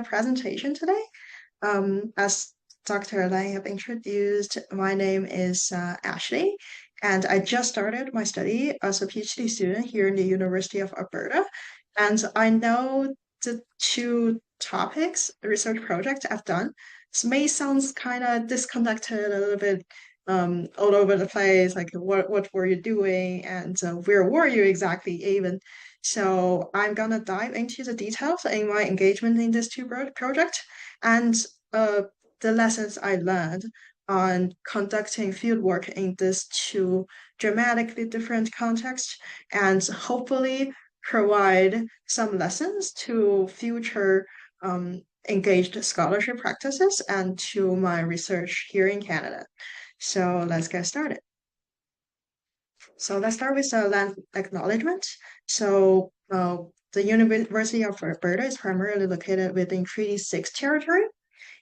presentation today. As Dr. Lang have introduced, my name is Ashley, and I just started my study as a PhD student here in the University of Alberta. And I know the two topics, research projects I've done, may sound kind of disconnected, a little bit all over the place, like what were you doing and where were you exactly even? So I'm gonna dive into the details in my engagement in this two project and uh, the lessons I learned on conducting fieldwork in these two dramatically different contexts, and hopefully provide some lessons to future engaged scholarship practices and to my research here in Canada. So let's get started. So let's start with the land acknowledgement. So the University of Alberta is primarily located within Treaty 6 territory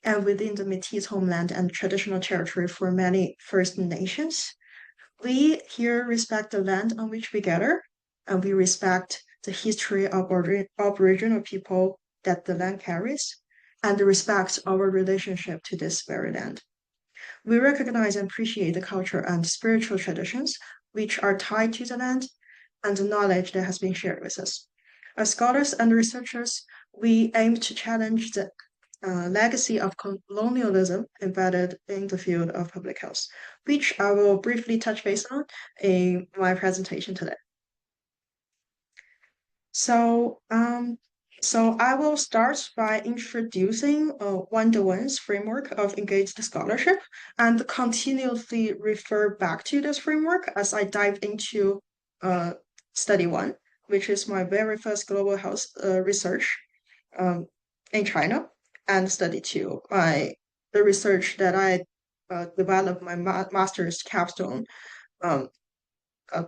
and within the Métis homeland and traditional territory for many First Nations. We here respect the land on which we gather, and we respect the history of Aboriginal people that the land carries, and respect our relationship to this very land. We recognize and appreciate the culture and spiritual traditions which are tied to the land and the knowledge that has been shared with us. As scholars and researchers, we aim to challenge the legacy of colonialism embedded in the field of public health, which I will briefly touch base on in my presentation today. So, I will start by introducing Wonderwin's framework of engaged scholarship and continuously refer back to this framework as I dive into study one, which is my very first global health research um, in China, and study two, the research that I developed my master's capstone um,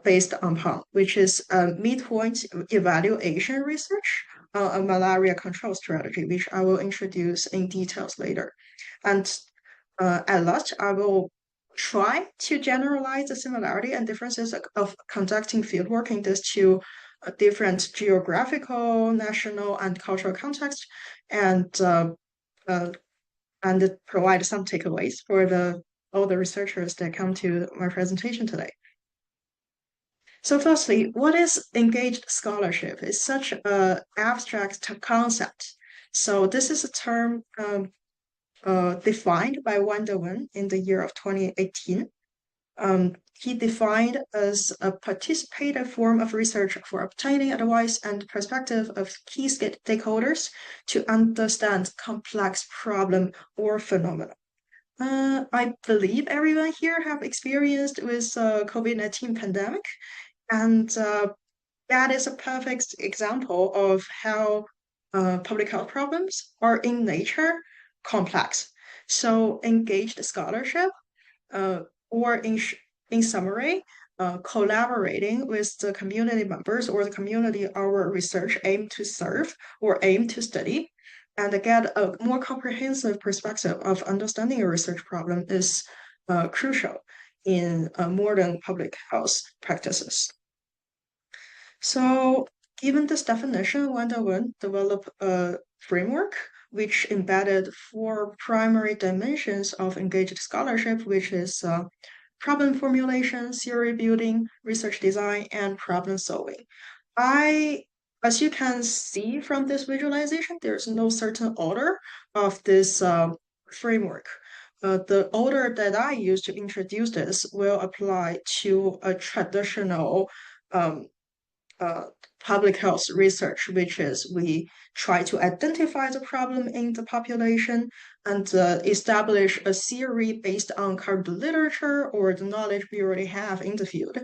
based upon, which is a midpoint evaluation research on a malaria control strategy, which I will introduce in details later. And at last, I will try to generalize the similarity and differences of conducting fieldwork in these two different geographical, national, and cultural contexts, and uh, provide some takeaways for all the researchers that come to my presentation today. So firstly, what is engaged scholarship? It's such an abstract concept. So this is a term defined by Wonderwin in the year of 2018. He defined as a participative form of research for obtaining advice and perspective of key stakeholders to understand complex problem or phenomena. I believe everyone here have experienced with COVID-19 pandemic, and that is a perfect example of how public health problems are in nature complex. So engaged scholarship, uh, or in summary, collaborating with the community members or the community our research aim to serve or aim to study, and get a more comprehensive perspective of understanding a research problem is crucial in modern public health practices. So, given this definition, Wonderwin developed a framework which embedded four primary dimensions of engaged scholarship, which is problem formulation, theory building, research design, and problem solving. As you can see from this visualization, there's no certain order of this framework. The order that I use to introduce this will apply to a traditional um, uh, public health research, which is we try to identify the problem in the population and establish a theory based on current literature or the knowledge we already have in the field,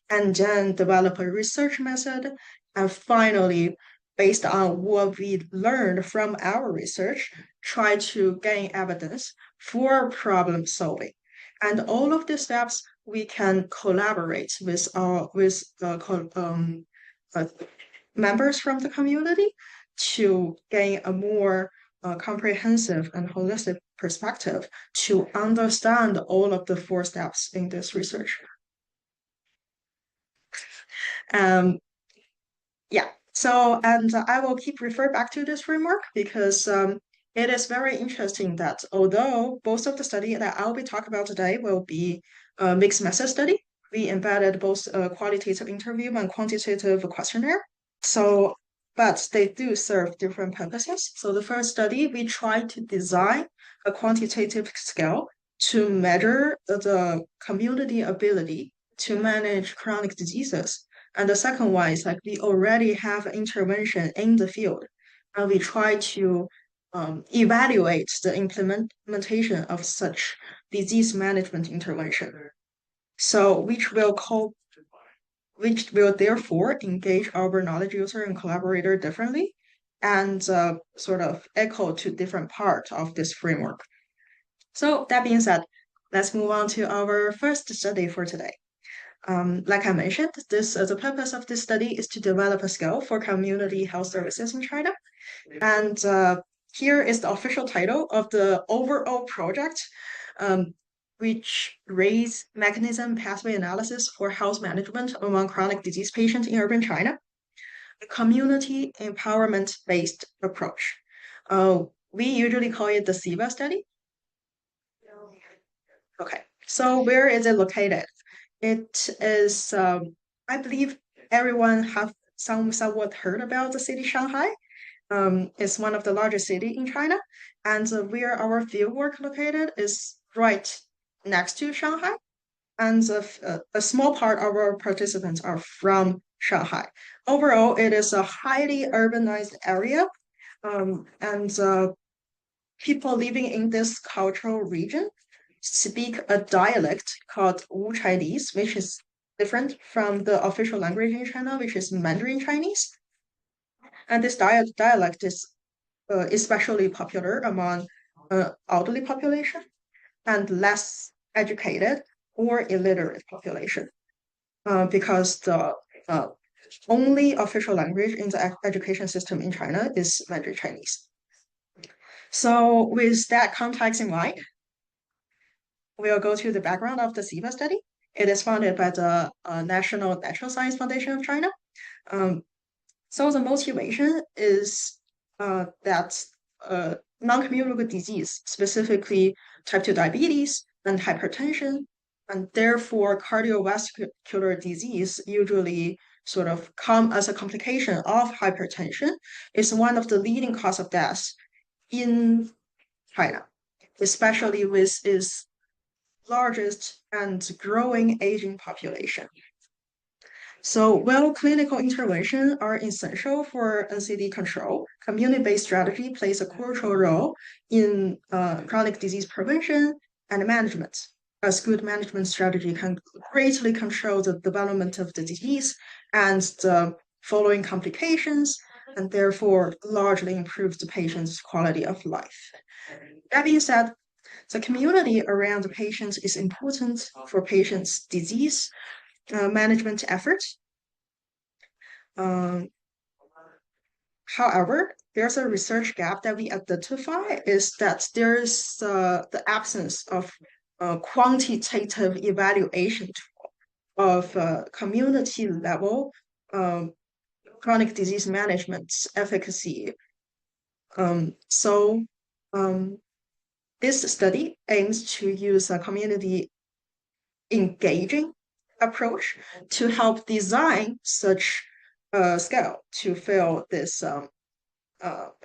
and then develop a research method. And finally, based on what we learned from our research, try to gain evidence for problem solving. And all of the steps we can collaborate with uh, members from the community to gain a more comprehensive and holistic perspective to understand all of the four steps in this research. Um, yeah, so, and I will keep refer back to this framework because it is very interesting that although most of the study that I'll be talking about today will be a mixed method study, we embedded both a qualitative interview and quantitative questionnaire. So, but they do serve different purposes. So the first study, we tried to design a quantitative scale to measure the community ability to manage chronic diseases. And the second one is like we already have intervention in the field, and we try to evaluate the implementation of such disease management intervention. So, which will therefore engage our knowledge user and collaborator differently, and sort of echo to different parts of this framework. So that being said, let's move on to our first study for today. Like I mentioned, the purpose of this study is to develop a scale for community health services in China. And here is the official title of the overall project, um, which raise mechanism pathway analysis for health management among chronic disease patients in urban China, a community empowerment-based approach. We usually call it the SIVA study. Okay, so where is it located? It is, I believe everyone have somewhat heard about the city Shanghai. It's one of the largest city in China, and where our fieldwork located is right next to Shanghai, and a small part of our participants are from Shanghai. Overall, it is a highly urbanized area, and people living in this cultural region speak a dialect called Wu Chinese, which is different from the official language in China, which is Mandarin Chinese. And this dialect is especially popular among elderly population and less educated or illiterate population, because the only official language in the education system in China is Mandarin Chinese. So with that context in mind, we'll go to the background of the SIVA study. It is funded by the National Natural Science Foundation of China. So the motivation is that non-communicable disease, specifically type 2 diabetes and hypertension, and therefore cardiovascular disease usually sort of come as a complication of hypertension, is one of the leading cause of death in China, especially with its largest and growing aging population. So while clinical intervention are essential for NCD control, community-based strategy plays a crucial role in chronic disease prevention and management. As good management strategy can greatly control the development of the disease and the following complications, and therefore largely improve the patient's quality of life. That being said, the community around the patients is important for patients' disease management efforts. However, there's a research gap that we identify is that there's the absence of quantitative evaluation of community level chronic disease management efficacy. So this study aims to use a community engaging approach to help design such a scale to fill this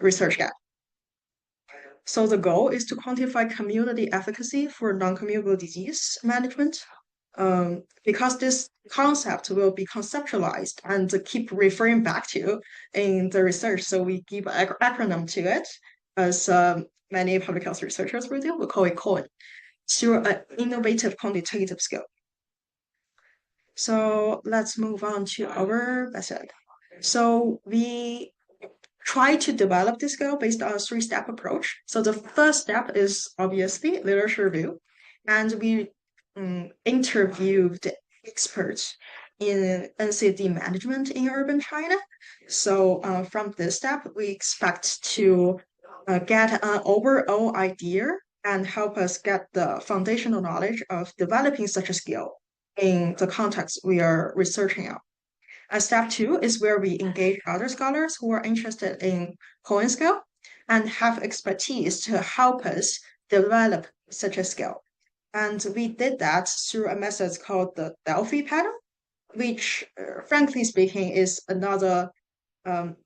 research gap. So the goal is to quantify community efficacy for non-communicable disease management, because this concept will be conceptualized and keep referring back to in the research. So we give an acronym to it, as many public health researchers will do. We call it COIN, through an innovative quantitative scale. So let's move on to our method. So we try to develop this scale based on a three-step approach. So the first step is obviously literature review, and we interviewed experts in NCD management in urban China. So from this step, we expect to get an overall idea and help us get the foundational knowledge of developing such a skill in the context we are researching on. And step two is where we engage other scholars who are interested in COIN scale and have expertise to help us develop such a skill. And we did that through a method called the Delphi panel, which, frankly speaking, um,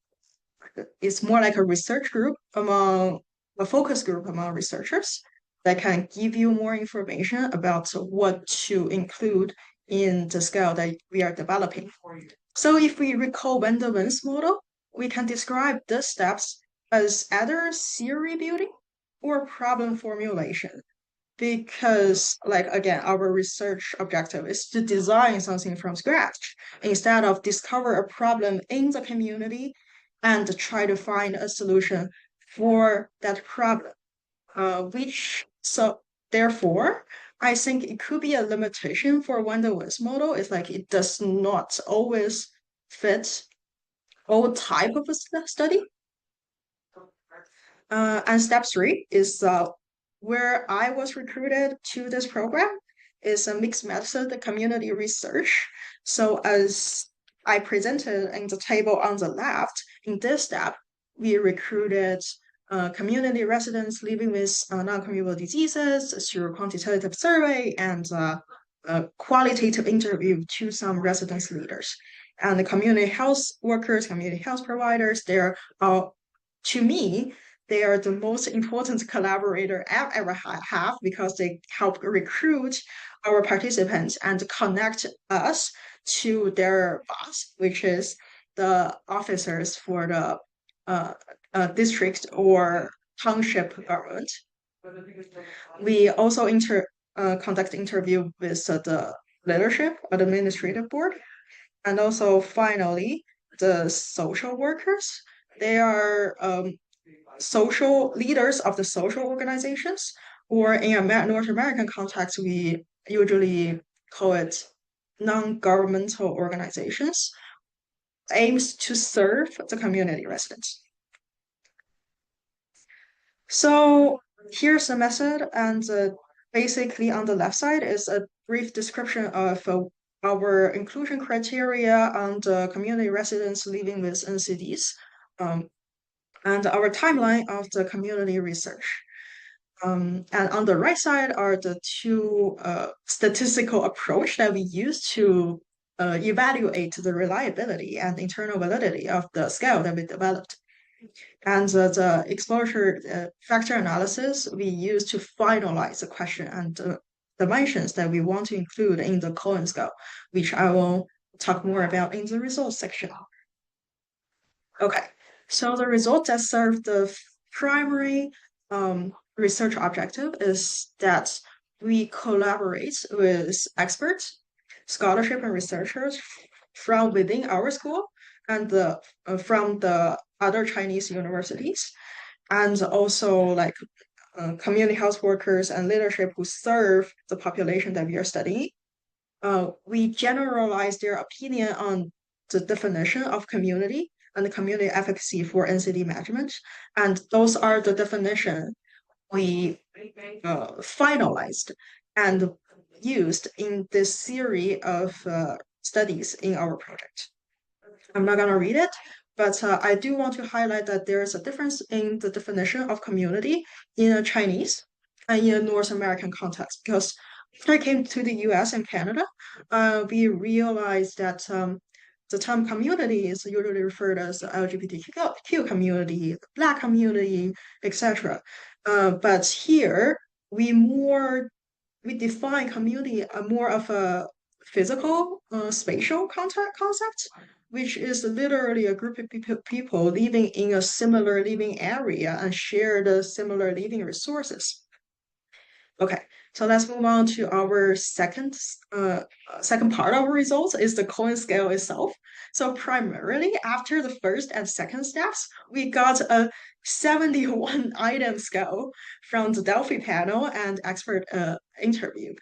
is more like a research group among a focus group among researchers that can give you more information about what to include in the scale that we are developing. So if we recall Van der Waals model, we can describe the steps as either theory building or problem formulation. Because, like, again, our research objective is to design something from scratch instead of discover a problem in the community and try to find a solution for that problem. So therefore, I think it could be a limitation for Van der Waals model. It's like it does not always fit all type of a study. And step three is where I was recruited to this program is a mixed method community research. So as I presented in the table on the left, in this step, we recruited community residents living with non-communicable diseases through quantitative survey and qualitative interview to some residence leaders. And the community health workers, community health providers, they're to me, they are the most important collaborator I've ever have because they help recruit our participants and connect us to their boss, which is the officers for the district or township government. We also conduct interview with the leadership, administrative board, and also finally the social workers. They are social leaders of the social organizations, or in a North American context, we usually call it non-governmental organizations, aims to serve the community residents. So here's the method, and basically on the left side is a brief description of our inclusion criteria on the community residents living with NCDs. And our timeline of the community research. And on the right side are the two statistical approach that we use to evaluate the reliability and internal validity of the scale that we developed. And the exposure factor analysis we use to finalize the question and the dimensions that we want to include in the Cohen scale, which I will talk more about in the results section. Okay. So the result that serve the primary research objective is that we collaborate with experts, scholarship and researchers from within our school and from the other Chinese universities, and also like community health workers and leadership who serve the population that we are studying. We generalize their opinion on the definition of community and the community efficacy for NCD management. And those are the definition we finalized and used in this series of studies in our project. I'm not going to read it, but I do want to highlight that there is a difference in the definition of community in a Chinese and in a North American context, because when I came to the US and Canada, we realized that the term community is usually referred as the LGBTQ community, the Black community, etc. But here we define community more of a physical, spatial concept, which is literally a group of people living in a similar living area and share the similar living resources. Okay, so let's move on to our second part of our results is the Cohen scale itself. So primarily after the first and second steps, we got a 71 item scale from the Delphi panel and expert interview.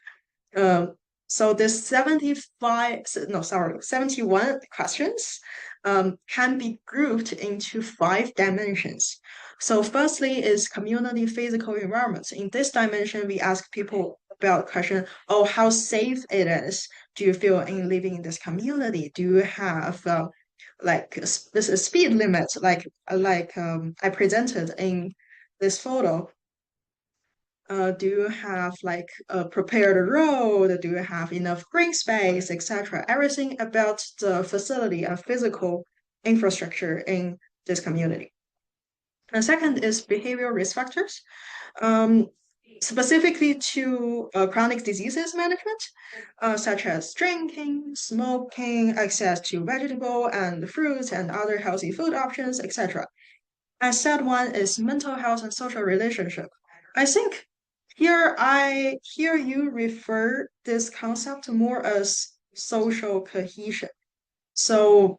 So this 71 questions can be grouped into 5 dimensions. So firstly is community physical environments. In this dimension, we ask people about the question, oh, how safe it is. Do you feel in living in this community? Do you have like this is speed limit, like I presented in this photo. Do you have like a prepared road? Do you have enough green space, etc.? Everything about the facility and physical infrastructure in this community. And second is behavioral risk factors, um, specifically to chronic diseases management, such as drinking, smoking, access to vegetable and fruits and other healthy food options, etc. And third one is mental health and social relationship. I think here I hear you refer this concept more as social cohesion. So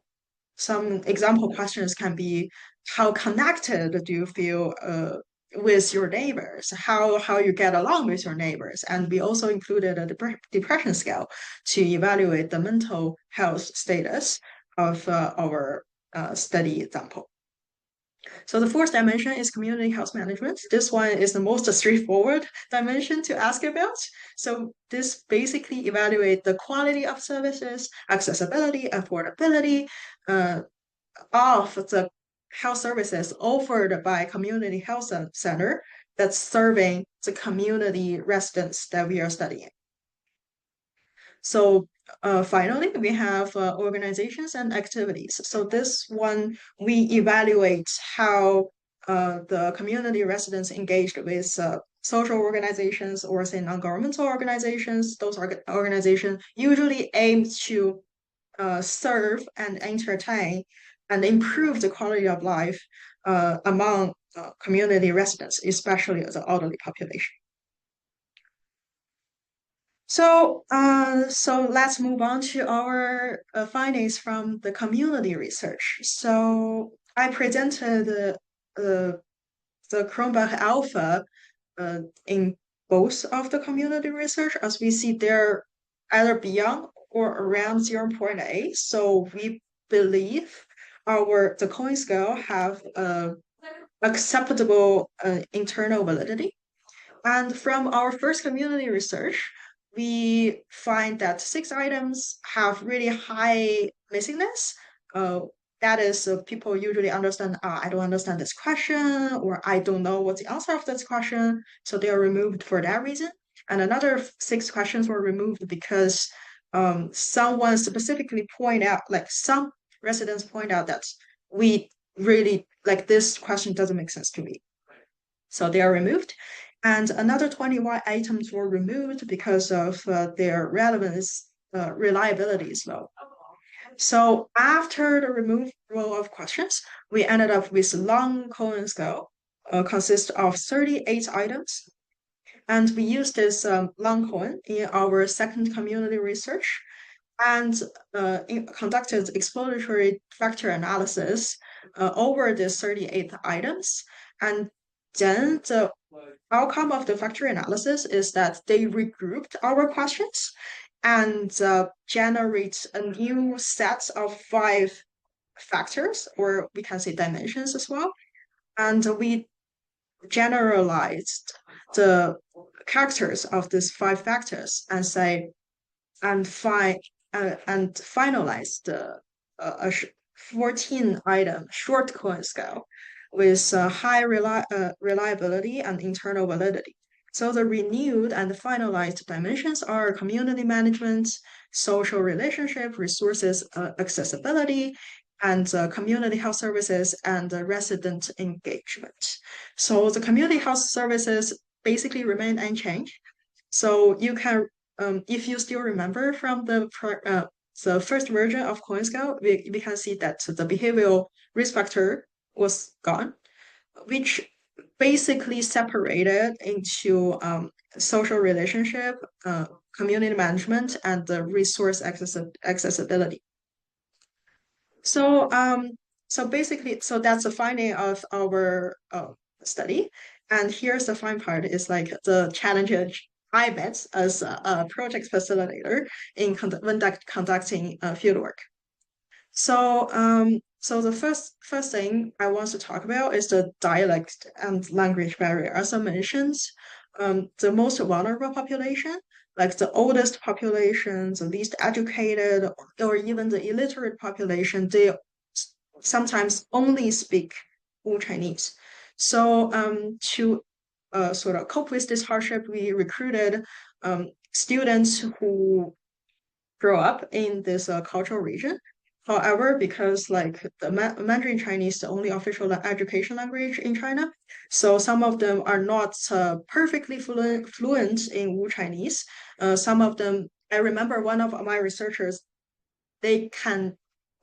some example questions can be how connected do you feel with your neighbors, how you get along with your neighbors, and we also included a depression scale to evaluate the mental health status of our study example. So the fourth dimension is community health management. This one is the most straightforward dimension to ask about. So this basically evaluate the quality of services, accessibility, affordability of the health services offered by community health center that's serving the community residents that we are studying. So finally, we have organizations and activities. So this one, we evaluate how the community residents engaged with social organizations or say non-governmental organizations. Those organizations usually aim to serve and entertain and improve the quality of life among community residents, especially the elderly population. So let's move on to our findings from the community research. So I presented the Cronbach alpha in both of the community research, as we see they're either beyond or around 0.8. So we believe the Cohen scale have acceptable internal validity. And from our first community research, we find that 6 items have really high missingness. That is, people usually understand, I don't understand this question, or I don't know what's the answer of this question. So they are removed for that reason. And another 6 questions were removed because someone specifically point out, like some residents point out that we really, like this question doesn't make sense to me. So they are removed. And another 21 items were removed because of their relevance, reliability is low. So after the removal of questions, we ended up with long Cohen scale, consists of 38 items. And we used this long Cohen in our second community research and conducted exploratory factor analysis over these 38 items. And then the outcome of the factor analysis is that they regrouped our questions and generate a new set of 5 factors, or we can say dimensions as well. And we generalized the characters of these 5 factors and say and finalize the 14 item short Cohen scale with high reliability and internal validity. So the renewed and finalized dimensions are community management, social relationship, resources accessibility, and community health services and resident engagement. So the community health services basically remain unchanged. So you can, if you still remember from the first version of Cohen scale, we can see that the behavioral risk factor was gone, which basically separated into social relationship, community management, and the resource accessibility. So basically, so that's the finding of our study. And here's the fun part: is like the challenges I met as a project facilitator in when conducting field work. So the first thing I want to talk about is the dialect and language barrier. As I mentioned, the most vulnerable population, like the oldest population, the least educated, or even the illiterate population, sometimes only speak Wu Chinese. So to sort of cope with this hardship, we recruited students who grow up in this cultural region. However, because like the Mandarin Chinese is the only official education language in China, so some of them are not perfectly fluent in Wu Chinese. Some of them, I remember one of my researchers, they can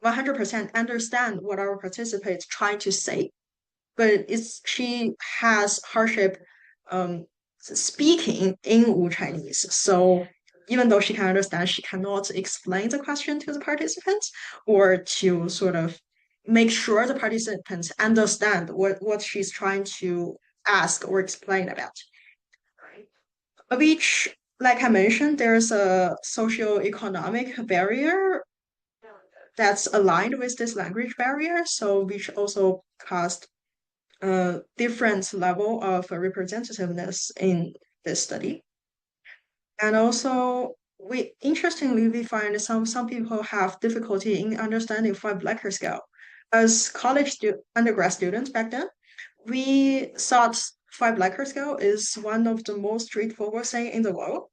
100% understand what our participants trying to say, but she has hardship um, speaking in Wu Chinese. So even though she can understand, she cannot explain the question to the participants or to sort of make sure the participants understand what she's trying to ask or explain about. Which, like I mentioned, there's a socio-economic barrier that's aligned with this language barrier, so which also caused a different level of representativeness in this study. And also, we interestingly we find some people have difficulty in understanding five-Likert scale. As undergrad students back then, we thought five-Likert scale is one of the most straightforward thing in the world.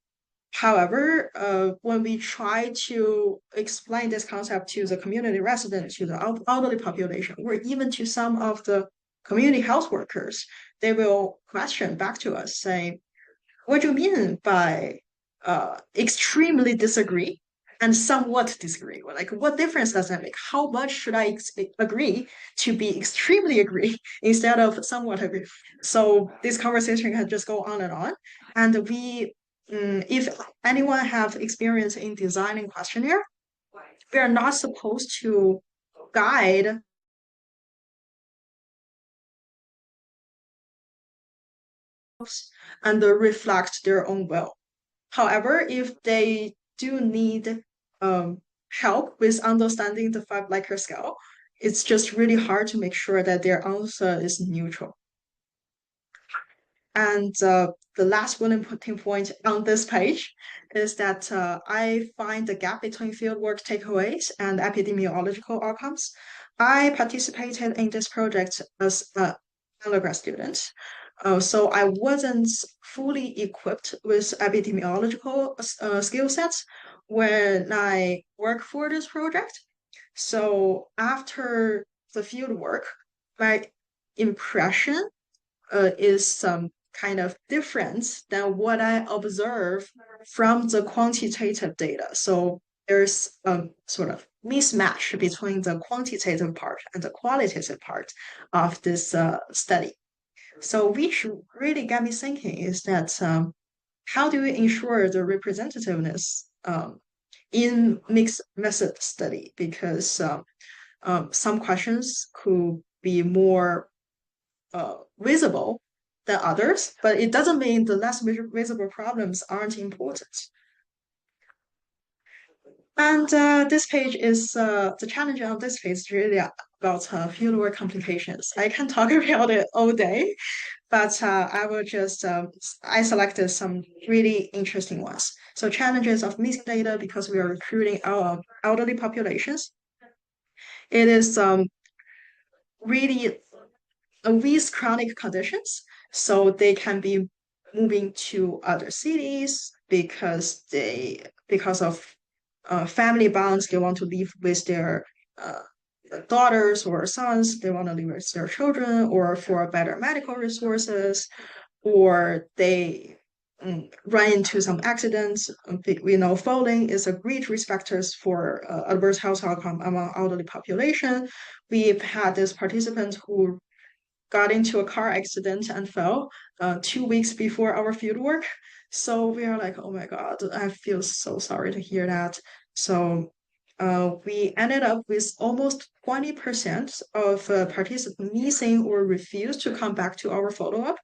However, when we try to explain this concept to the community residents, to the elderly population, or even to some of the community health workers, they will question back to us, say, what do you mean by extremely disagree and somewhat disagree? Like, what difference does that make? How much should I agree to be extremely agree instead of somewhat agree? So this conversation can just go on and on. And if anyone have experience in designing questionnaire, we are not supposed to guide and reflect their own will. However, if they do need help with understanding the five-Likert scale, it's just really hard to make sure that their answer is neutral. And the last bulletin point on this page is that I find the gap between fieldwork takeaways and epidemiological outcomes. I participated in this project as an undergrad student. So I wasn't fully equipped with epidemiological skill sets when I work for this project. So after the field work, my impression is some kind of difference than what I observe from the quantitative data. So there's sort of mismatch between the quantitative part and the qualitative part of this study. So which really got me thinking is that how do we ensure the representativeness in mixed method study? Because some questions could be more visible than others, but it doesn't mean the less visible problems aren't important. And this page is the challenge on this page is really about fieldwork complications. I can talk about it all day, but I will just I selected some really interesting ones. So challenges of missing data because we are recruiting our elderly populations. It is really with chronic conditions, so they can be moving to other cities because of family bonds. They want to live with their uh, daughters or sons. They want to live with their children, or for better medical resources, or they run into some accidents. We know falling is a great risk factors for adverse health outcome among elderly population. We've had this participant who got into a car accident and fell 2 weeks before our field work. So we are like, oh my God, I feel so sorry to hear that. So we ended up with almost 20% of participants missing or refused to come back to our follow-up.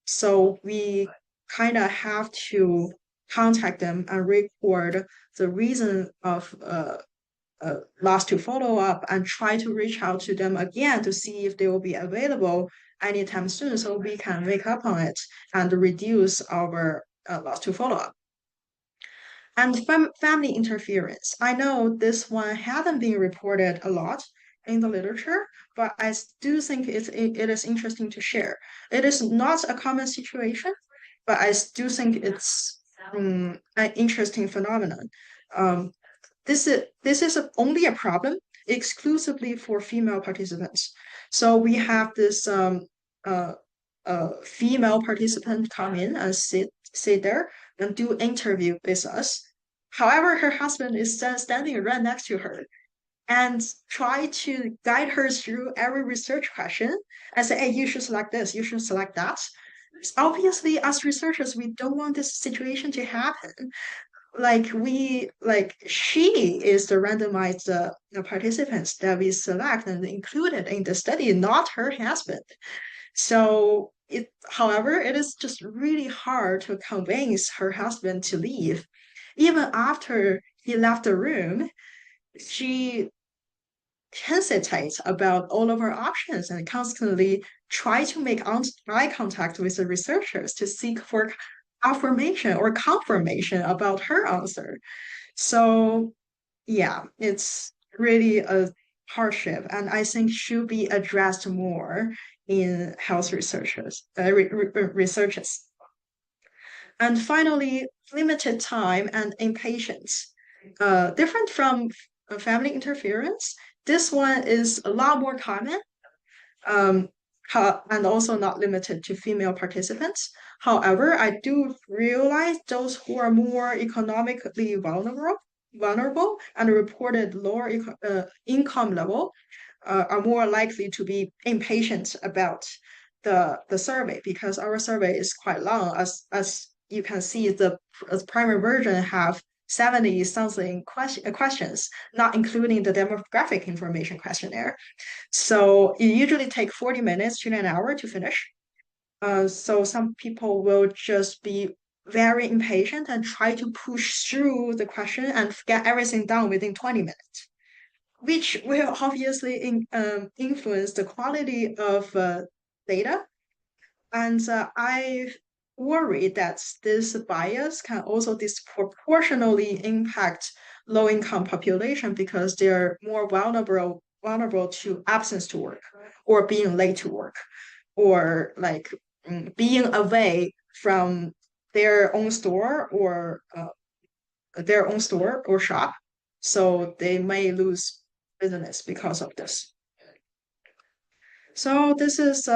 So we kind of have to contact them and record the reason of lost to follow up and try to reach out to them again to see if they will be available anytime soon so we can make up on it and reduce our loss to follow up. And family interference. I know this one hasn't been reported a lot in the literature, but I do think it is interesting to share. It is not a common situation, but I do think it's an interesting phenomenon. Um, this is only a problem exclusively for female participants. So we have this uh, female participant come in and sit there and do interview with us. However, her husband is standing right next to her and try to guide her through every research question and say, hey, you should select this, you should select that. Obviously, as researchers, we don't want this situation to happen. Like she is the randomized participants that we select and included in the study, not her husband. So however, it is just really hard to convince her husband to leave. Even after he left the room, she hesitates about all of her options and constantly try to make eye contact with the researchers to seek for affirmation or confirmation about her answer. So yeah, it's really a hardship, and I think should be addressed more in health researches. And finally, limited time and impatience. Different from family interference, this one is a lot more common, um, and also not limited to female participants. However, I do realize those who are more economically vulnerable and reported lower income level are more likely to be impatient about the survey because our survey is quite long. As you can see, the primary version have 70 something questions, not including the demographic information questionnaire. So it usually take 40 minutes to an hour to finish. So some people will just be very impatient and try to push through the question and get everything done within 20 minutes, which will obviously influence the quality of data. And I worry that this bias can also disproportionately impact low-income population because they're more vulnerable to absence to work or being late to work or like being away from their own store or shop. So they may lose business because of this. So this is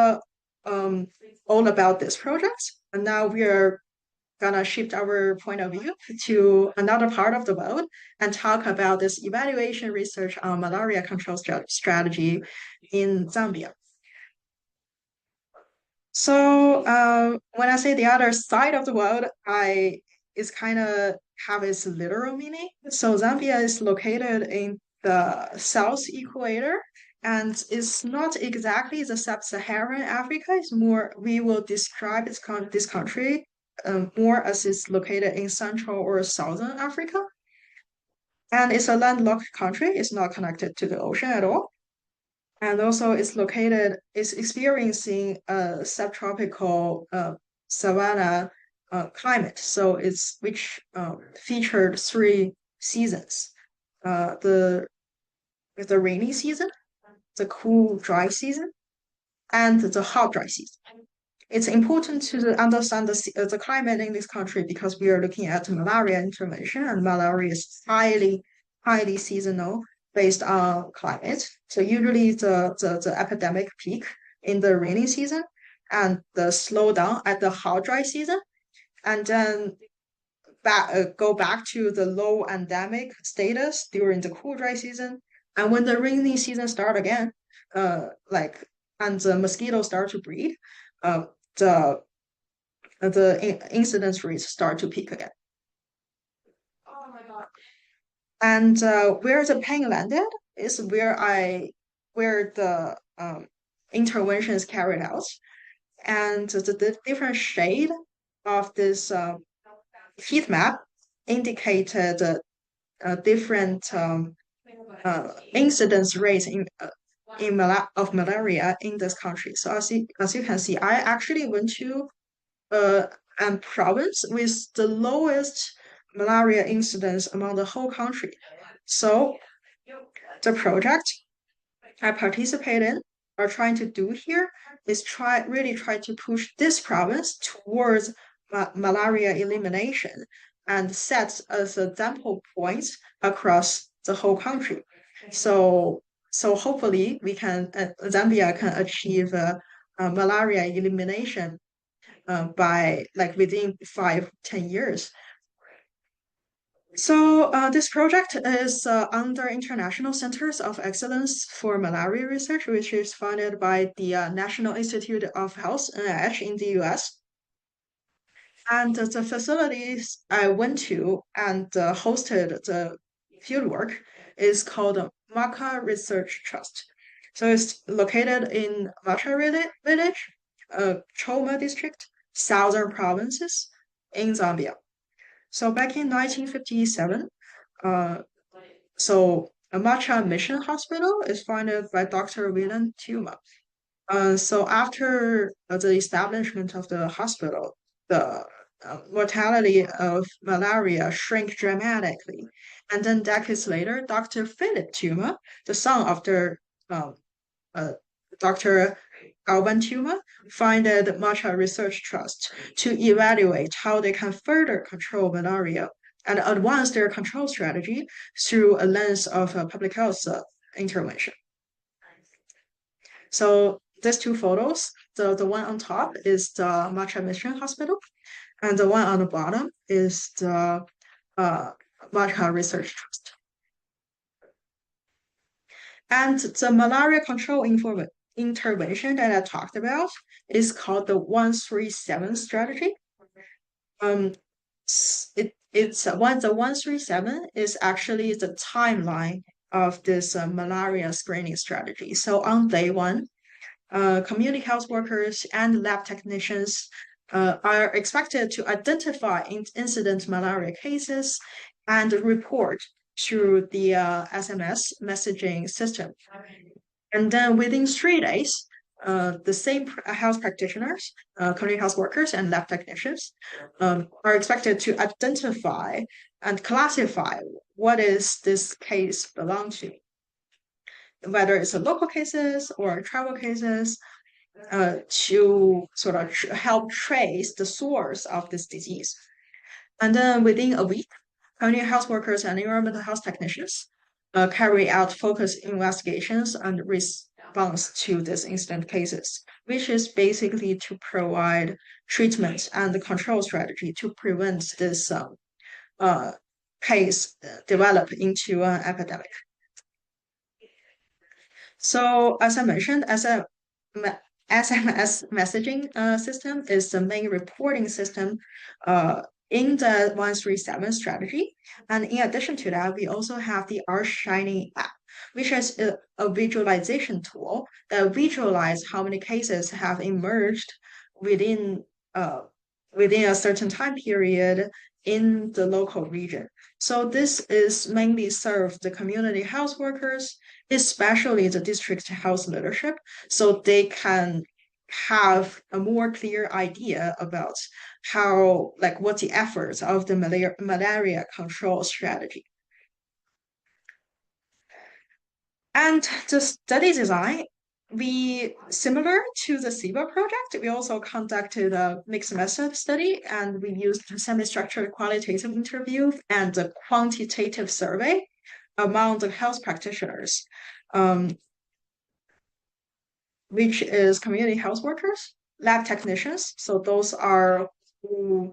um, all about this project. And now we are gonna shift our point of view to another part of the world and talk about this evaluation research on malaria control strategy in Zambia. So when I say the other side of the world, I is kind of have its literal meaning. So Zambia is located in the South Equator, and it's not exactly the sub-Saharan Africa. It's more we will describe this country more as it's located in Central or Southern Africa, and it's a landlocked country. It's not connected to the ocean at all. And also it's experiencing a subtropical savanna climate. So it's which featured three seasons. The rainy season, the cool dry season, and the hot dry season. It's important to understand the climate in this country because we are looking at malaria intervention, and malaria is highly seasonal based on climate. So usually the epidemic peak in the rainy season and the slowdown at the hot dry season, and then go back to the low endemic status during the cool dry season. And when the rainy season start again, like and the mosquitoes start to breed, uh, the incidence rates start to peak again. And where the pain landed is where the intervention is carried out, and the different shade of this heat map indicated different incidence rates of malaria in this country. So as you can see, I actually went to uh, province with the lowest malaria incidence among the whole country. So the project I participate in or trying to do here is really try to push this province towards malaria elimination and set as example points across the whole country. So hopefully we can Zambia can achieve malaria elimination by like within 5-10 years. So this project is under International Centers of Excellence for Malaria Research, which is funded by the National Institute of Health, NIH, in the US. And the facilities I went to and hosted the fieldwork is called Maka Research Trust. So it's located in Macha Village, Choma District, Southern Provinces in Zambia. So back in 1957, uh, so Amacha Mission Hospital is funded by Dr. William Tuma. So after the establishment of the hospital, the mortality of malaria shrank dramatically. And then decades later, Dr. Philip Tuma, the son of the um, Dr. Alban Tuma, founded Matcha Research Trust to evaluate how they can further control malaria and advance their control strategy through a lens of public health intervention. So these two photos, the one on top is the Matcha Mission Hospital, and the one on the bottom is the Matcha Research Trust. And the malaria control intervention that I talked about is called the 137 strategy. The 137 is actually the timeline of this malaria screening strategy. So on day one, community health workers and lab technicians are expected to identify incident malaria cases and report through the SMS messaging system. And then within 3 days, the same health practitioners, community health workers, and lab technicians are expected to identify and classify what is this case belong to, whether it's a local cases or travel cases, to sort of help trace the source of this disease. And then within a week, community health workers and environmental health technicians carry out focused investigations and response to these incident cases, which is basically to provide treatment and control strategy to prevent this case develop into an epidemic. So as I mentioned, SMS messaging system is the main reporting system in the 137 strategy. And in addition to that, we also have the R-Shining app, which is a visualization tool that visualize how many cases have emerged within a certain time period in the local region. So this is mainly serve the community health workers, especially the district health leadership, so they can have a more clear idea about what the efforts of the malaria control strategy. And the study design, similar to the SIBA project, we also conducted a mixed method study, and we used semi-structured qualitative interview and a quantitative survey among the health practitioners, which is community health workers, lab technicians. So those are who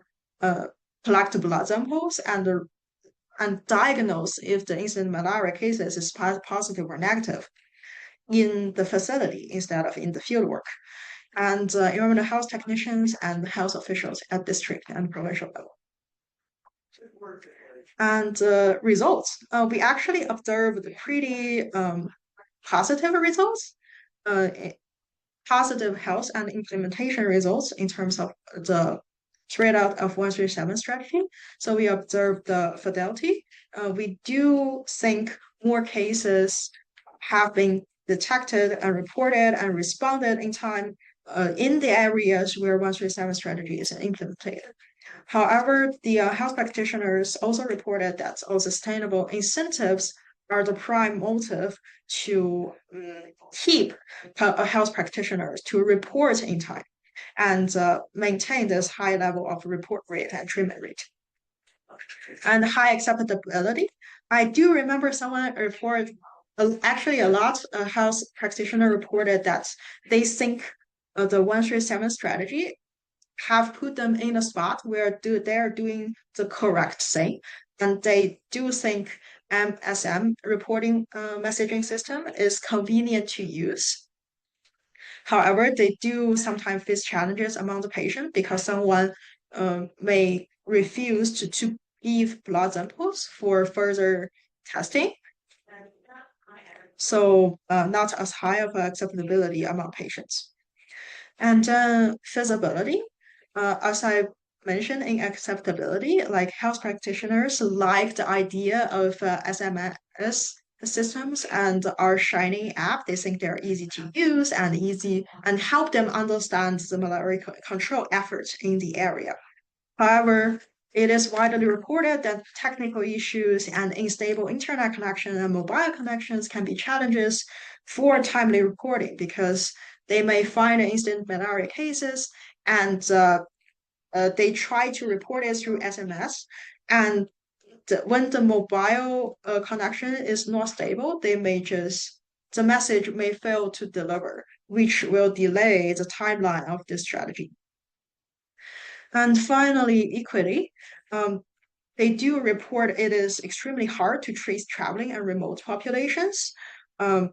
collect blood samples and diagnose if the incident malaria cases is positive or negative in the facility instead of in the fieldwork, and environmental health technicians and health officials at district and provincial level. And results, we actually observed pretty positive results, positive health and implementation results in terms of the trade-out of 137 strategy. So we observed the fidelity. We do think more cases have been detected and reported and responded in time in the areas where 137 strategy is implemented. However, the health practitioners also reported that all sustainable incentives are the prime motive to keep health practitioners to report in time and maintain this high level of report rate and treatment rate and high acceptability. I do remember someone reported, actually a lot of health practitioner reported that they think the 137 strategy have put them in a spot where they're doing the correct thing, and they do think MSM reporting messaging system is convenient to use. However, they do sometimes face challenges among the patient because someone may refuse to give blood samples for further testing. So not as high of acceptability among patients. And feasibility, as I mentioned in acceptability, like health practitioners like the idea of SMS systems and our Shining app. They think they're easy to use and easy and help them understand the malaria control efforts in the area. However, it is widely reported that technical issues and unstable internet connection and mobile connections can be challenges for timely reporting because they may find instant malaria cases and they try to report it through SMS. And when the mobile connection is not stable, the message may fail to deliver, which will delay the timeline of this strategy. And finally, equity. They do report it is extremely hard to trace traveling and remote populations. Um,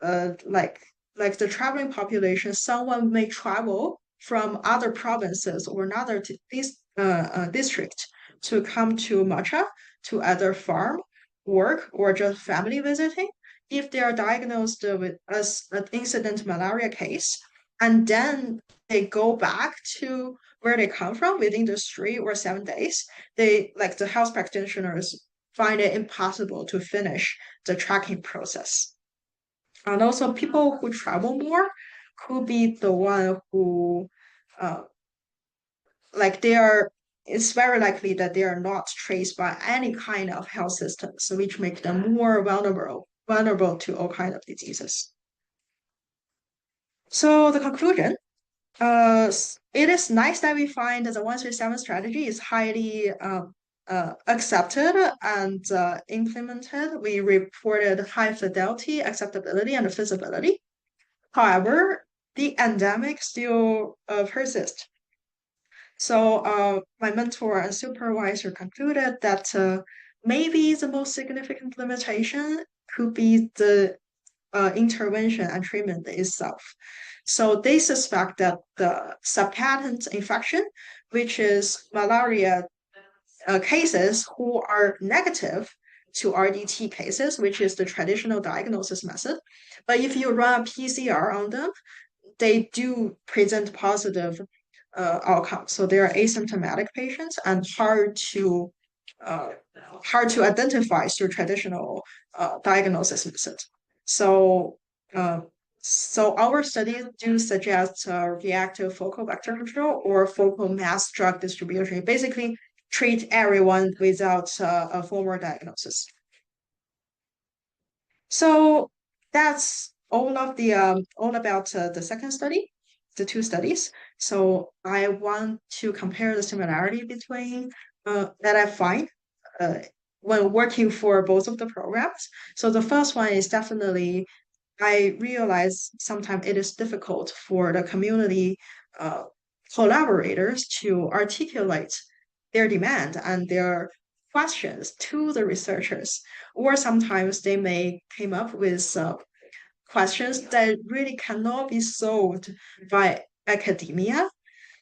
like the traveling population, someone may travel from other provinces or another district to come to Matcha to either farm, work, or just family visiting. If they are diagnosed with as an incident malaria case, and then they go back to where they come from within the 3 or 7 days, they like the health practitioners find it impossible to finish the tracking process. And also people who travel more could be the one who uh, like they are it's very likely that they are not traced by any kind of health systems, which make them more vulnerable to all kinds of diseases. So the conclusion, it is nice that we find that the 137 strategy is highly accepted and implemented. We reported high fidelity, acceptability, and feasibility. However, the endemic still persists. So my mentor and supervisor concluded that maybe the most significant limitation could be the intervention and treatment itself. So they suspect that the subpatent infection, which is malaria cases who are negative to RDT cases, which is the traditional diagnosis method. But if you run PCR on them, they do present positive outcomes. So they are asymptomatic patients and uh, hard to identify through traditional diagnosis method. So uh, so our studies do suggest reactive focal vector control or focal mass drug distribution. Basically, treat everyone without a formal diagnosis. So that's all about the second study, the two studies. So I want to compare the similarity between that I find uh, when working for both of the programs. So the first one is definitely I realize sometimes it is difficult for the community uh, collaborators to articulate their demand and their questions to the researchers, or sometimes they may come up with questions that really cannot be solved by academia.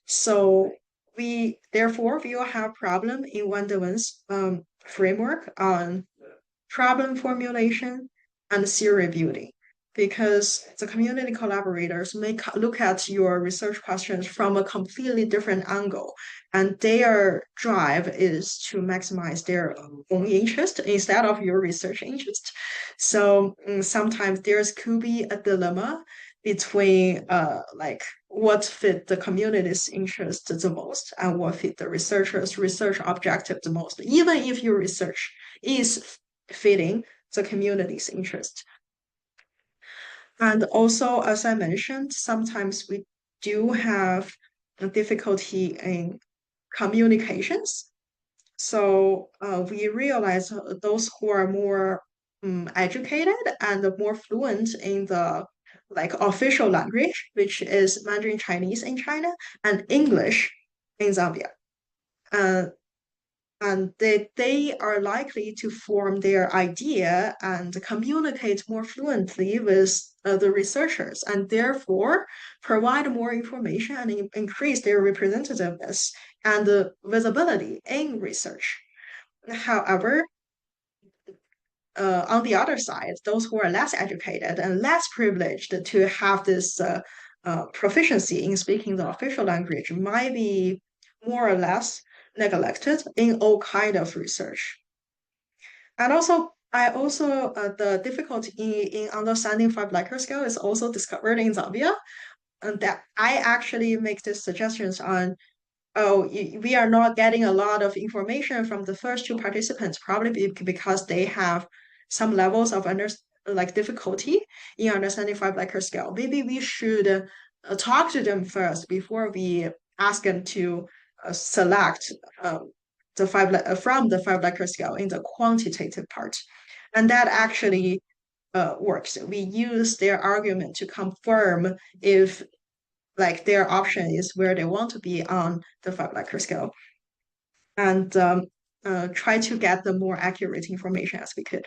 So we will have problem in Wendel's framework on problem formulation and theory building because the community collaborators may look at your research questions from a completely different angle, and their drive is to maximize their own interest instead of your research interest. So sometimes there's could be a dilemma between like what fit the community's interest the most and what fit the researcher's research objective the most, even if your research is fitting the community's interest. And also, as I mentioned, sometimes we do have a difficulty in communications. So we realize those who are more educated and more fluent in the like official language, which is Mandarin Chinese in China and English in Zambia. Uh, and they are likely to form their idea and communicate more fluently with the researchers and therefore provide more information and increase their representativeness and visibility in research. However, on the other side, those who are less educated and less privileged to have this proficiency in speaking the official language might be more or less neglected in all kind of research. And also, I also the difficulty in understanding five Likert scale is also discovered in Zambia, and that I actually make these suggestions on. Oh, we are not getting a lot of information from the first two participants, probably because they have some levels of like difficulty in understanding five Likert scale. Maybe we should talk to them first before we ask them to select the from the five Likert scale in the quantitative part, and that actually works. We use their argument to confirm if like their option is where they want to be on the five Likert scale, and try to get the more accurate information as we could.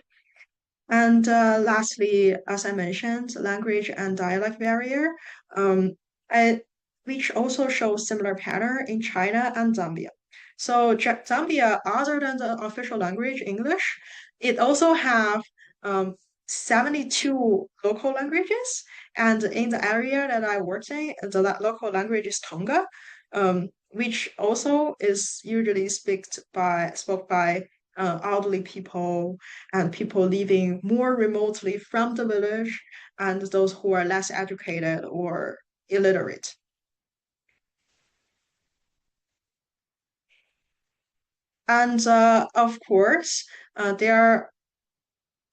And lastly, as I mentioned, language and dialect barrier, um, I, which also shows similar pattern in China and Zambia. So Zambia, other than the official language, English, it also have 72 local languages. And in the area that I worked in, the local language is Tonga, which also is usually spoke by elderly people and people living more remotely from the village and those who are less educated or illiterate. And of course, there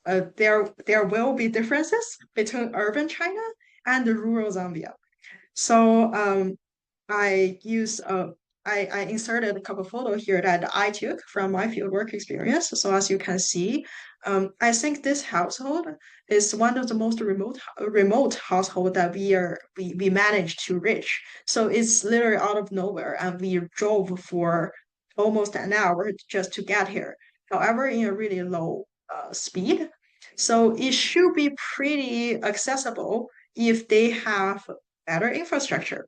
will be differences between urban China and the rural Zambia. So I use I inserted a couple photos here that I took from my fieldwork experience. So as you can see, I think this household is one of the most remote household that we managed to reach. So it's literally out of nowhere, and we drove for almost an hour just to get here. However, in a really low speed, so it should be pretty accessible if they have better infrastructure.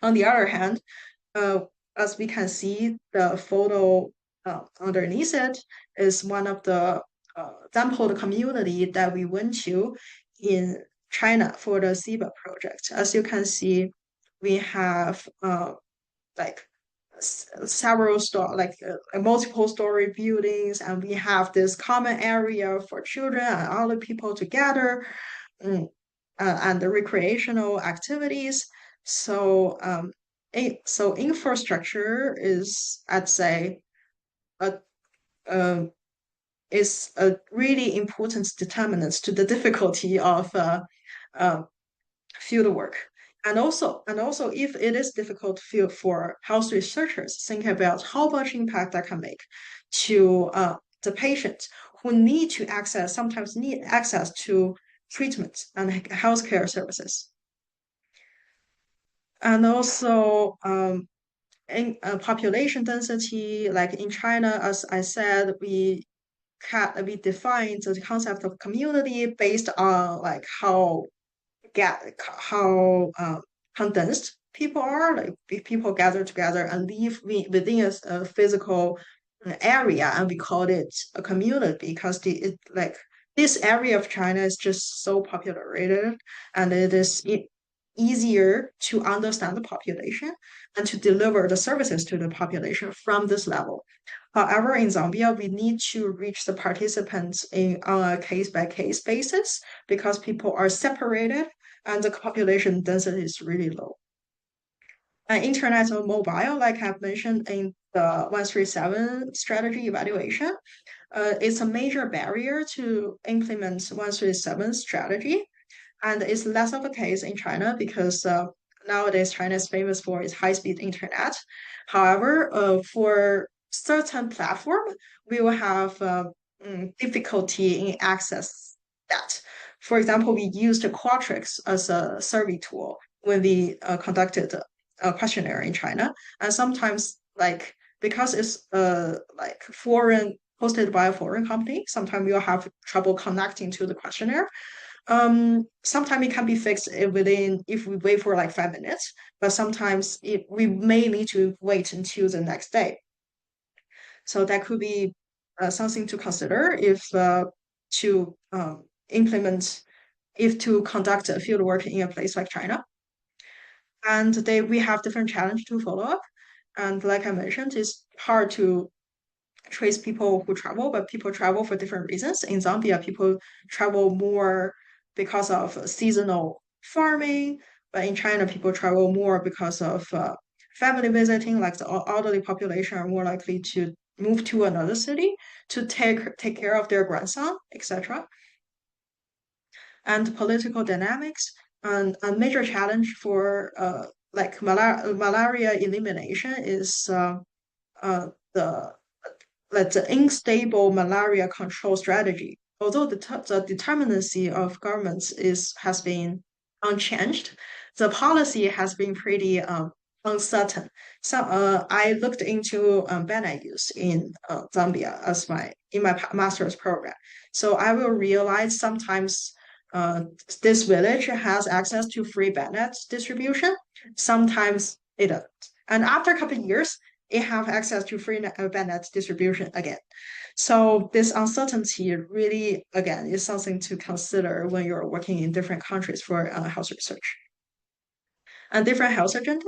On the other hand, uh, as we can see, the photo underneath it is one of the sampled community that we went to in China for the SIBA project. As you can see, we have like several multiple story buildings, and we have this common area for children and other people together, mm, and the recreational activities. So so infrastructure is, I'd say, a um, is a really important determinant to the difficulty of uh, field work. And also, if it is difficult field for health researchers, think about how much impact that can make to the patients who sometimes need access to treatment and healthcare services. And also, in population density, like in China, as I said, we defined the concept of community based on like how condensed people are. Like if people gather together and live within a physical area, and we called it a community because this area of China is just so populated, and it is easier to understand the population and to deliver the services to the population from this level. However, in Zambia, we need to reach the participants on a case by case basis because people are separated and the population density is really low. And internet or mobile, like I've mentioned in the 137 strategy evaluation, it's a major barrier to implement 137 strategy. And it's less of a case in China because nowadays China is famous for its high-speed internet. However, for certain platform, we will have difficulty in access that. For example, we used Qualtrics as a survey tool when we conducted a questionnaire in China, and sometimes like because it's like foreign hosted by a foreign company, sometimes we'll have trouble connecting to the questionnaire. Sometimes it can be fixed within if we wait for like 5 minutes, but sometimes we may need to wait until the next day. So that could be something to consider if to implement, if to conduct a field work in a place like China. And we have different challenge to follow up. And like I mentioned, it's hard to trace people who travel, but people travel for different reasons. In Zambia, people travel more because of seasonal farming, but in China, people travel more because of family visiting, like the elderly population are more likely to move to another city to take care of their grandson, etc. And political dynamics, and a major challenge for like malaria elimination is the like the unstable malaria control strategy. Although the determinacy of governments has been unchanged, the policy has been pretty uncertain. So I looked into banana use in Zambia as my master's program. So I will realize sometimes this village has access to free banana distribution. Sometimes it doesn't. And after a couple of years, it have access to free net distribution again. So this uncertainty really, again, is something to consider when you're working in different countries for health research. And different health agenda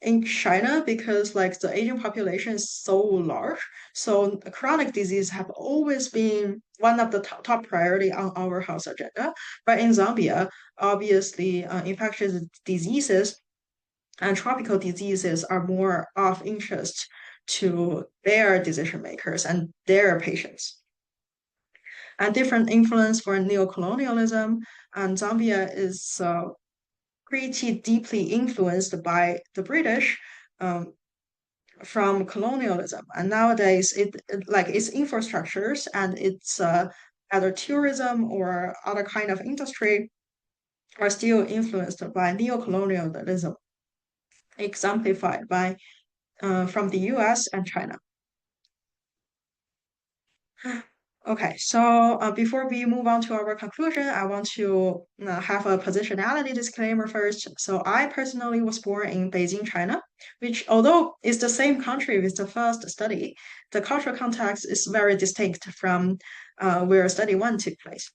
in China, because like the aging population is so large, so chronic disease have always been one of the top priority on our health agenda. But in Zambia, obviously, infectious diseases and tropical diseases are more of interest to their decision makers and their patients. And different influence for neocolonialism, and Zambia is pretty deeply influenced by the British from colonialism. And nowadays, like its infrastructures and its either tourism or other kind of industry are still influenced by neocolonialism, exemplified by from the US and China. Okay, so before we move on to our conclusion, I want to have a positionality disclaimer first. So I personally was born in Beijing, China, which although is the same country with the first study, the cultural context is very distinct from where study one took place.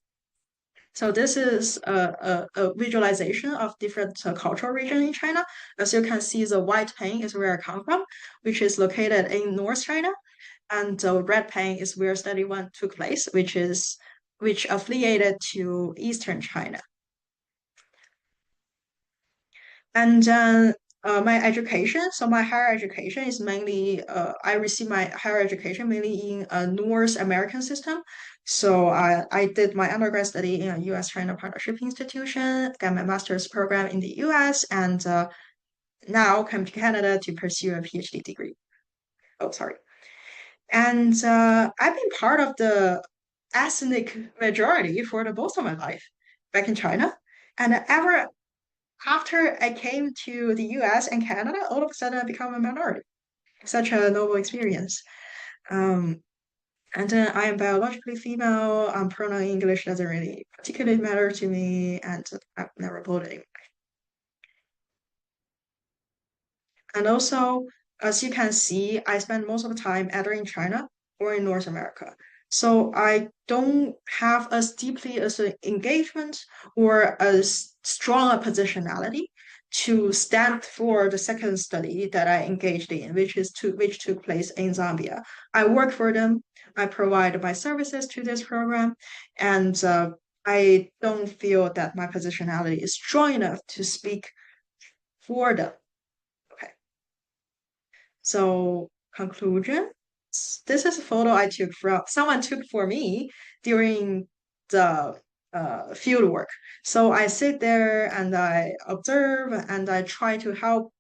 So this is a visualization of different cultural region in China. As you can see, the white pane is where I come from, which is located in North China. And the red pane is where study one took place, which affiliated to Eastern China. And my education, so my higher education is mainly, I received my higher education mainly in a North American system. So I did my undergrad study in a U.S.-China Partnership Institution, got my master's program in the U.S., and now come to Canada to pursue a PhD degree. Oh, sorry. And I've been part of the ethnic majority for the most of my life back in China. And ever after I came to the US and Canada, all of a sudden I become a minority. Such a noble experience. Um, and then I am biologically female. Pronoun English doesn't really particularly matter to me, and I've never voted. And also, as you can see, I spend most of the time either in China or in North America. So I don't have as deeply as an engagement or as strong a positionality to stand for the second study that I engaged in, which took place in Zambia. I work for them. I provide my services to this program, and I don't feel that my positionality is strong enough to speak for them. Okay. So conclusion. This is a photo I took from someone took for me during the field work. So I sit there and I observe and I try to help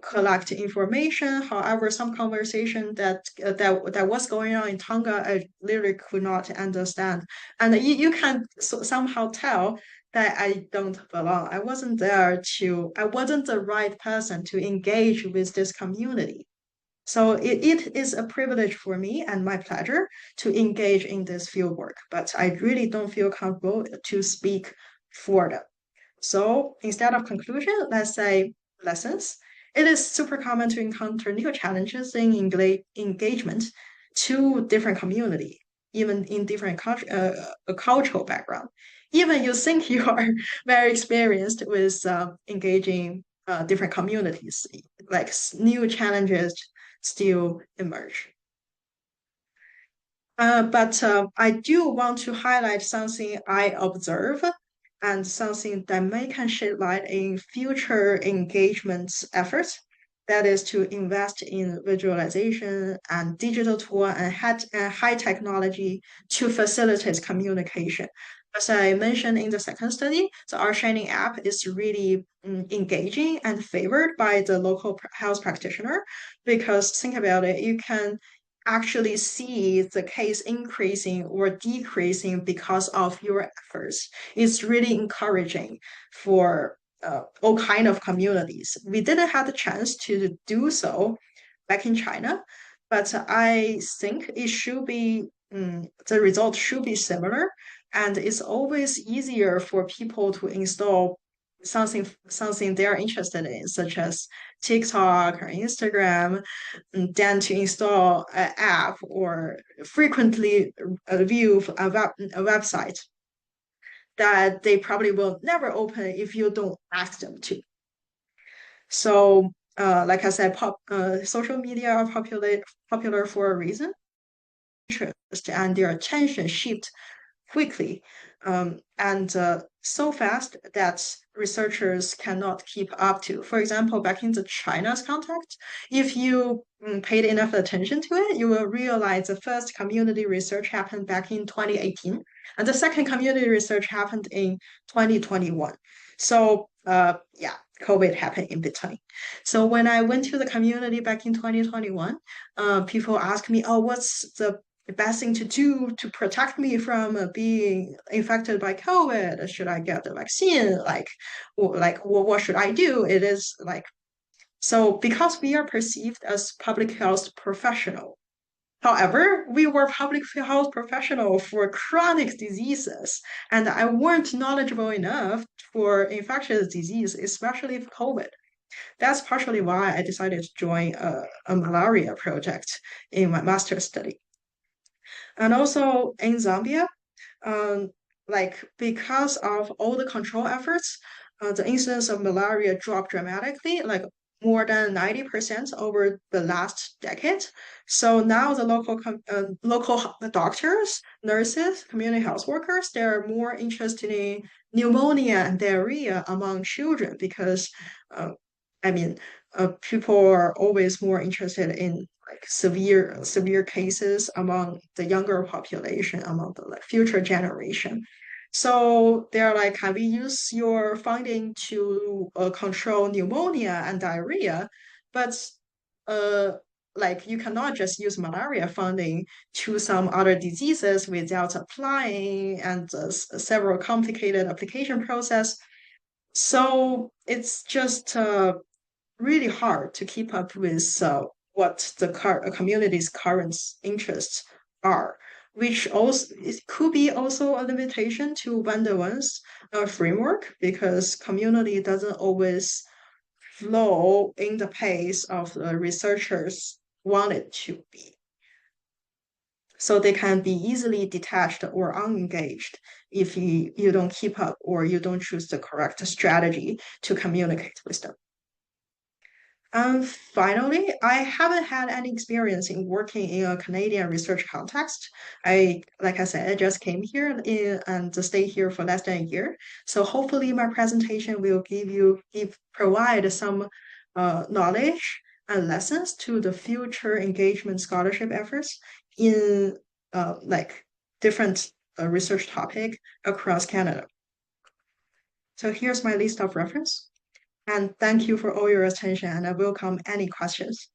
collect information. However, some conversation that was going on in Tonga, I literally could not understand. And you can somehow tell that I don't belong. I wasn't the right person to engage with this community. So it is a privilege for me and my pleasure to engage in this field work, but I really don't feel comfortable to speak for them. So instead of conclusion, let's say lessons. It is super common to encounter new challenges in engagement to different community, even in different cultural background. Even you think you are very experienced with engaging different communities, like new challenges still emerge. But I do want to highlight something I observe and something that may can shed light in future engagement efforts. That is to invest in visualization and digital tool and high technology to facilitate communication. As I mentioned in the second study, the Our Shining app is really engaging and favored by the local health practitioner because think about it, you can actually see the case increasing or decreasing because of your efforts. It's really encouraging for all kind of communities. We didn't have the chance to do so back in China, but I think it should be the result should be similar, and it's always easier for people to install something they're interested in, such as TikTok or Instagram, than to install an app or frequently view a website that they probably will never open if you don't ask them to. So, like I said, social media are popular for a reason. Interest and their attention shift quickly and so fast that researchers cannot keep up to. For example, back in the China's context, if you paid enough attention to it, you will realize the first community research happened back in 2018, and the second community research happened in 2021. So, yeah, COVID happened in between. So when I went to the community back in 2021, people asked me, "Oh, what's the best thing to do to protect me from being infected by COVID? Should I get the vaccine? What should I do?" It is like so because we are perceived as public health professional. However, we were public health professional for chronic diseases, and I weren't knowledgeable enough for infectious disease, especially COVID. That's partially why I decided to join a malaria project in my master's study. And also in Zambia, um, like because of all the control efforts, the incidence of malaria dropped dramatically, like more than 90% over the last decade. So now the local doctors, nurses, community health workers, they're more interested in pneumonia and diarrhea among children because, uh, I mean, people are always more interested in like severe cases among the younger population, among the like future generation. So they're like, can we use your funding to control pneumonia and diarrhea? But uh, like you cannot just use malaria funding to some other diseases without applying and several complicated application process. So it's just really hard to keep up with what the community's current interests are, which also it could be also a limitation to Wander's framework because community doesn't always flow in the pace of the researchers want it to be. So they can be easily detached or unengaged if you don't keep up or you don't choose the correct strategy to communicate with them. Finally, I haven't had any experience in working in a Canadian research context. Like I said, I just came here and to stay here for less than a year. So hopefully my presentation will provide some knowledge and lessons to the future engagement scholarship efforts in like different research topic across Canada. So here's my list of reference. And thank you for all your attention, and I welcome any questions.